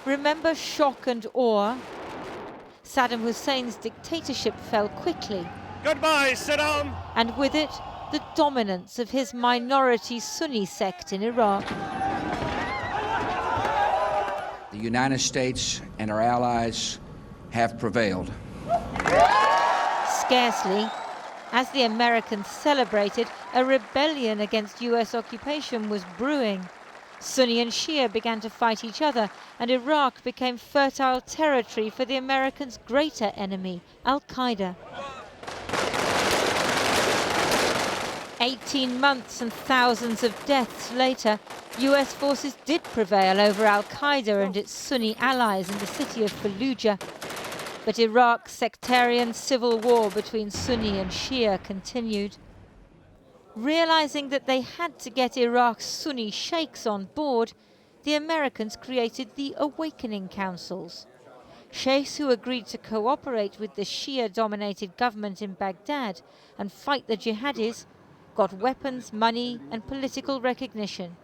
Remember shock and awe? Saddam Hussein's dictatorship fell quickly. Goodbye, Saddam! And with it, the dominance of his minority Sunni sect in Iraq. The United States and our allies have prevailed. Scarcely. As the Americans celebrated, a rebellion against US occupation was brewing. Sunni and Shia began to fight each other, and Iraq became fertile territory for the Americans' greater enemy, Al-Qaeda. 18 months and thousands of deaths later, US forces did prevail over Al-Qaeda and its Sunni allies in the city of Fallujah. But Iraq's sectarian civil war between Sunni and Shia continued. Realizing that they had to get Iraq's Sunni sheikhs on board, the Americans created the Awakening Councils. Sheikhs who agreed to cooperate with the Shia-dominated government in Baghdad and fight the jihadis got weapons, money and political recognition.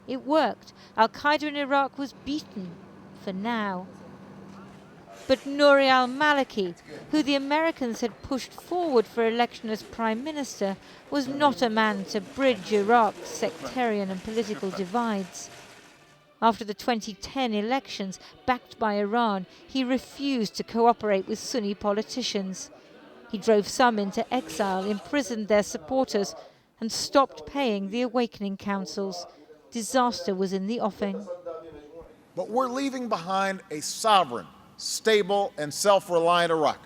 It worked. Al-Qaeda in Iraq was beaten, for now. But Nouri al-Maliki, who the Americans had pushed forward for election as prime minister, was not a man to bridge Iraq's sectarian and political divides. After the 2010 elections, backed by Iran, he refused to cooperate with Sunni politicians. He drove some into exile, imprisoned their supporters, and stopped paying the Awakening Councils. Disaster was in the offing. But we're leaving behind a sovereign, stable and self-reliant Iraq.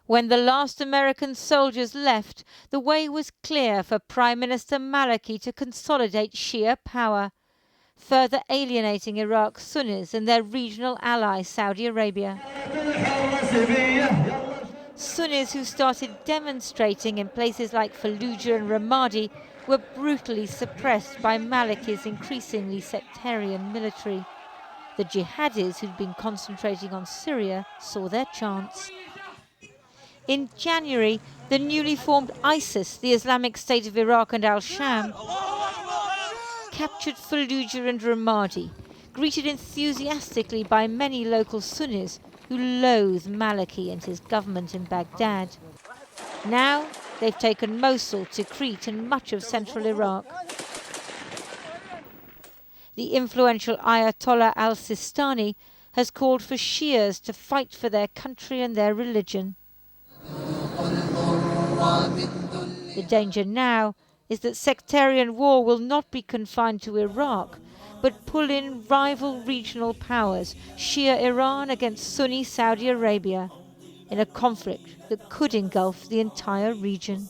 When the last American soldiers left, the way was clear for Prime Minister Maliki to consolidate Shia power, further alienating Iraq's Sunnis and their regional ally Saudi Arabia. Sunnis who started demonstrating in places like Fallujah and Ramadi were brutally suppressed by Maliki's increasingly sectarian military. The jihadis who'd been concentrating on Syria saw their chance. In January, the newly formed ISIS, the Islamic State of Iraq and al-Sham, captured Fallujah and Ramadi, greeted enthusiastically by many local Sunnis who loathe Maliki and his government in Baghdad. Now they've taken Mosul, Tikrit and much of central Iraq. The influential Ayatollah al-Sistani has called for Shias to fight for their country and their religion. The danger now is that sectarian war will not be confined to Iraq, but pull in rival regional powers, Shia Iran against Sunni Saudi Arabia, in a conflict that could engulf the entire region.